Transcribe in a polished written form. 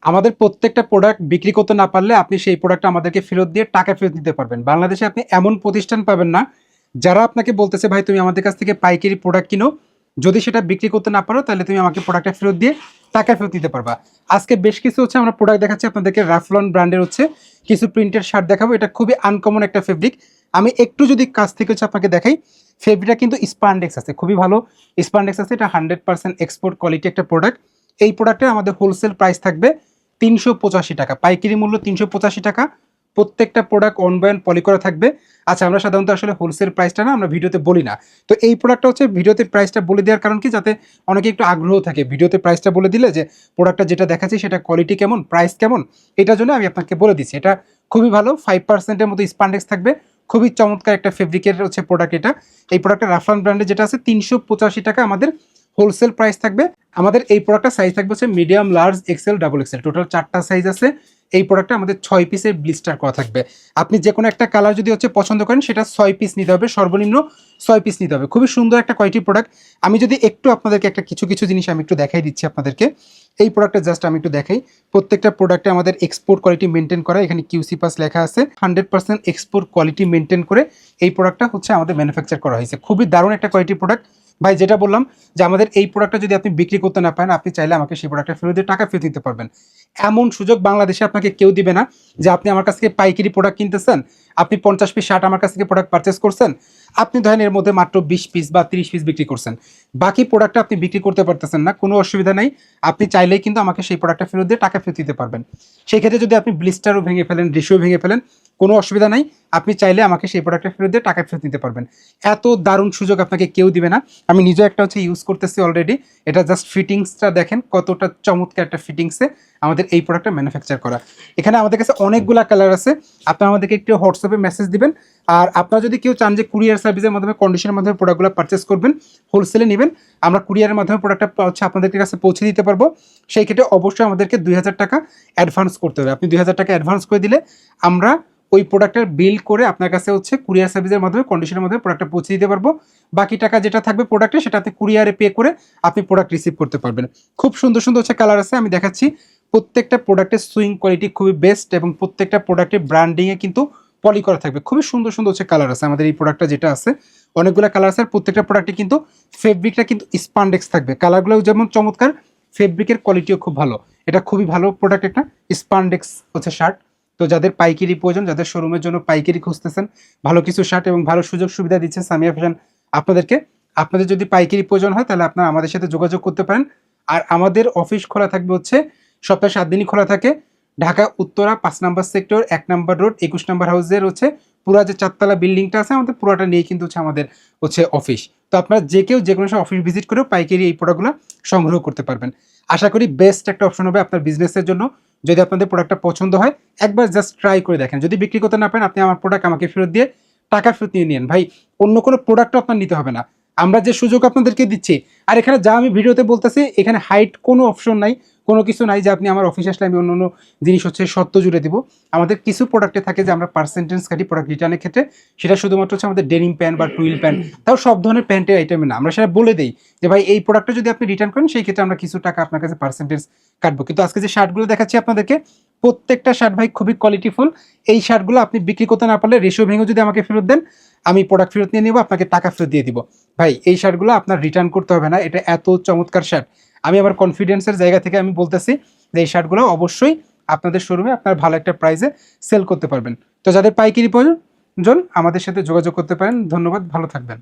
আমাদের প্রত্যেকটা প্রোডাক্ট বিক্রি করতে না পারলে আপনি সেই প্রোডাক্টটা আমাদেরকে ফেরত দিয়ে টাকা ফেরত দিতে পারবেন। বাংলাদেশে আপনি এমন প্রতিষ্ঠান পাবেন না যারা আপনাকে বলতেছে ভাই তুমি আমাদের কাছ থেকে পাইকারি প্রোডাক্ট কিনো, যদি সেটা বিক্রি করতে না পারো তাহলে তুমি আমাকে প্রোডাক্টটা ফেরত দিয়ে টাকা ফেরত দিতে পারবা। আজকে বেশ কিছু আমরা প্রোডাক্ট দেখাচ্ছি আপনাদেরকে। রাফলন ব্র্যান্ডের কিছু প্রিন্টেড শার্ট দেখাবো। এটা খুবই আনকমন একটা ফেব্রিক। আমি একটু যদি কাছ থেকে আপনাকে দেখাই, ফেব্রিকটা কিন্তু স্পান্ডেক্স আছে, খুবই ভালো স্পান্ডেক্স আছে। এটা 100% এক্সপোর্ট কোয়ালিটি একটা প্রোডাক্ট। এই প্রোডাক্টের আমাদের হোলসেল প্রাইস থাকবে 385 টাকা, পাইকারি মূল্য 385 টাকা। প্রত্যেকটা প্রোডাক্ট অন বাই অন পলি করা থাকবে। আচ্ছা, আমরা সাধারণত আসলে হোলসেল প্রাইসটা না আমরা ভিডিওতে বলি না। তো এই প্রোডাক্টটা ভিডিওতে প্রাইসটা বলে দেওয়ার কারণ কি, যাতে অনেকে একটু আগ্রহ থাকে ভিডিওতে প্রাইসটা বলে দিলে যে প্রোডাক্টটা যেটা দেখাচ্ছি সেটা কোয়ালিটি কেমন, প্রাইস কেমন, এটার জন্য আমি আপনাকে বলে দিচ্ছি। এটা খুবই ভালো, 5%-এর মতো স্পান্ডেক্স থাকবে। খুবই চমৎকার একটা ফেব্রিকের প্রোডাক্ট এটা। এই প্রোডাক্টটা রাফলান ব্র্যান্ডের যেটা আছে 385 টাকা আমাদের হোলসেল প্রাইস থাকবে। আমাদের এই প্রোডাক্টটা সাইজ থাকবে medium, large, XL, double XL, total 4টা সাইজ আছে। এই প্রোডাক্টটা আমাদের 6 পিসের ব্লিস্টার করা থাকবে। আপনি যে কোনো একটা কালার যদি পছন্দ করেন সেটা 6 পিস নিতে হবে, সর্বনিম্ন 6 পিস নিতে হবে। খুবই সুন্দর একটা কোয়ালিটি প্রোডাক্ট। আমি যদি একটু আপনাদেরকে কিছু কিছু জিনিস আমি একটু দেখাই দিচ্ছি আপনাদেরকে। এই প্রোডাক্টটা জাস্ট আমি একটু দেখাই। প্রত্যেকটা প্রোডাক্টে আমাদের এক্সপোর্ট কোয়ালিটি মেনটেন করা, এখানে কিউসি পাস লেখা আছে। 100% এক্সপোর্ট কোয়ালিটি মেনটেন করে এই প্রোডাক্টটা আমাদের ম্যানুফ্যাকচার করা হয়েছে। খুবই দারুণ একটা কোয়ালিটি প্রোডাক্ট। ভাই, যেটা বললাম যে আমাদের এই প্রোডাক্টটা যদি আপনি বিক্রি করতে না পারেন, আপনি চাইলে আমাকে সেই প্রোডাক্টটা ফেরত দিয়ে টাকা ফেরত দিতে পারবেন। এমন সুযোগ বাংলাদেশে আপনাকে কেউ দিবে না যে আপনি আমার কাছ থেকে পাইকারি প্রোডাক্ট কিনতেছেন, আপনি 50 পিস শার্ট আমার কাছ থেকে প্রোডাক্ট পারচেস করছেন, আপনি ধরেন এর মধ্যে মাত্র 20 পিস বা 30 পিস বিক্রি করছেন, বাকি প্রোডাক্টটা আপনি বিক্রি করতে পারতেছেন না, কোনো অসুবিধা নাই। আপনি চাইলেই কিন্তু আমাকে সেই প্রোডাক্টটা ফেরত দিয়ে টাকা ফেরত দিতে পারবেন। সেই ক্ষেত্রে যদি আপনি ব্লিস্টারও ভেঙে ফেলেন, রেশিও ভেঙে ফেলেন, কোনো অসুবিধা নাই। আপনি চাইলে আমাকে সেই প্রোডাক্টটা ফেরত দিয়ে টাকা ফেরত দিতে পারবেন। এত দারুণ সুযোগ আপনাকে কেউ দিবে না। আমি নিজেও একটা ইউজ করতেছি অলরেডি। এটা জাস্ট ফিটিংসটা দেখেন কতটা চমৎকার একটা ফিটিংসে আমাদের এই প্রোডাক্টটা ম্যানুফ্যাকচার করা। এখানে আমাদের কাছে অনেকগুলা কালার আছে। আপনারা আমাদেরকে একটু হোয়াটসঅ্যাপে মেসেজ দিবেন। আর আপনারা যদি কেউ চান যে কুরিয়ার সার্ভিসের মাধ্যমে কন্ডিশনের মাধ্যমে প্রোডাক্টগুলো পারচেস করবেন, হোলসেলে নেবেন, আমরা কুরিয়ারের মাধ্যমে প্রোডাক্টটা আপনাদের কাছে পৌঁছে দিতে পারবো। সেই ক্ষেত্রে অবশ্যই আমাদেরকে 2000 টাকা অ্যাডভান্স করতে হবে। আপনি 2000 টাকা অ্যাডভান্স করে দিলে আমরা ওই প্রোডাক্টের বিল করে আপনার কাছে কুরিয়ার সার্ভিসের মাধ্যমে কন্ডিশনের মাধ্যমে প্রোডাক্টটা পৌঁছে দিতে পারবো। বাকি টাকা যেটা থাকবে প্রোডাক্টে, সেটাতে কুরিয়ারে পে করে আপনি প্রোডাক্ট রিসিভ করতে পারবেন। খুব সুন্দর সুন্দর কালার আছে, আমি দেখাচ্ছি। প্রত্যেকটা প্রোডাক্টের সুইং কোয়ালিটি খুবই বেস্ট এবং প্রত্যেকটা প্রোডাক্টের ব্র্যান্ডিংয়ে কিন্তু পলি করা থাকবে। খুবই সুন্দর সুন্দর কালার আছে আমাদের এই প্রোডাক্টটা যেটা আছে। অনেকগুলো কালার আছে। প্রত্যেকটা প্রোডাক্টে কিন্তু ফেব্রিকটা কিন্তু স্পান্ডেক্স থাকবে। কালারগুলো যেমন চমৎকার, ফেব্রিকের কোয়ালিটিও খুব ভালো। এটা খুবই ভালো প্রোডাক্ট, একটা স্পান্ডেক্স শার্ট। তো যাদের পাইকারি প্রয়োজন, যাদের শোরুমের জন্য পাইকারি খুঁজতেছেন, ভালো কিছু শার্ট এবং ভালো সুযোগ সুবিধা দিচ্ছে সামিয়া ফ্যাশন আপনাদেরকে। আপনাদের যদি পাইকারি প্রয়োজন হয় তাহলে আপনারা আমাদের সাথে যোগাযোগ করতে পারেন। আর আমাদের অফিস খোলা থাকবে সপ্তাহে 7 দিনই খোলা থাকে। ঢাকা উত্তরা 5 নম্বর সেক্টর, 1 নম্বর রোড, 21 নম্বর হাউসের পুরো যে 4তলা বিল্ডিংটা আছে আমাদের, পুরোটা নিয়ে কিন্তু আমাদের অফিস। তো আপনারা যে কেউ যে কোনো সময় অফিস ভিজিট করেও পাইকারি এই প্রোডাক্টগুলো সংগ্রহ করতে পারবেন। আশা করি বেস্ট একটা অপশন হবে আপনার বিজনেসের জন্য। যদি আপনাদের প্রোডাক্টটা পছন্দ হয়, একবার জাস্ট ট্রাই করে দেখেন। যদি বিক্রি করতে না পারেন, আপনি আমার প্রোডাক্ট আমাকে ফেরত দিয়ে টাকা ফেরত নিয়ে নিন। ভাই, অন্য কোনো প্রোডাক্টও আপনার নিতে হবে না। আমরা যে সুযোগ আপনাদেরকে দিচ্ছি, আর এখানে যা আমি ভিডিওতে বলতেছি, এখানে হাইট কোনো অপশন নাই, কোনো কিছু নাই যে আপনি আমার অফিসে আসলে আমি অন্য অন্য জিনিস সত্য জুড়ে দিব। আমাদের কিছু প্রোডাক্টে থাকে যে আমরা পার্সেন্টেজ কাটি প্রোডাক্ট রিটার্নের ক্ষেত্রে। সেটা শুধুমাত্র আমাদের ডেনিম প্যান্ট বা টুইল প্যান্ট, তাও সব ধরনের প্যান্টের আইটেমে না। আমরা সেটা বলে দিই যে ভাই এই প্রোডাক্টটা যদি আপনি রিটার্ন করেন, সেই ক্ষেত্রে আমরা কিছু টাকা আপনার কাছে পার্সেন্টেজ কাটবো। কিন্তু আজকে যে শার্টগুলো দেখাচ্ছি আপনাদেরকে, প্রত্যেকটা শার্ট ভাই খুবই কোয়ালিটিফুল। এই শার্টগুলো আপনি বিক্রি করতে না পারলে রেশিও ভেঙে যদি আমাকে ফেরত দেন, আমি প্রোডাক্ট ফেরত নিয়ে নেবো, আপনাকে টাকা ফেরত দিয়ে দিব। ভাই, এই শার্টগুলো আপনার রিটার্ন করতে হবে না। এটা এত চমৎকার শার্ট, আমি আমার কনফিডেন্সের জায়গা থেকে আমি বলতেছি যে এই শার্টগুলো অবশ্যই আপনাদের শোরুমে আপনার ভালো একটা প্রাইসে সেল করতে পারবেন। তো যাদের পাইকারি প্রয়োজন আমাদের সাথে যোগাযোগ করতে পারেন। ধন্যবাদ, ভালো থাকবেন।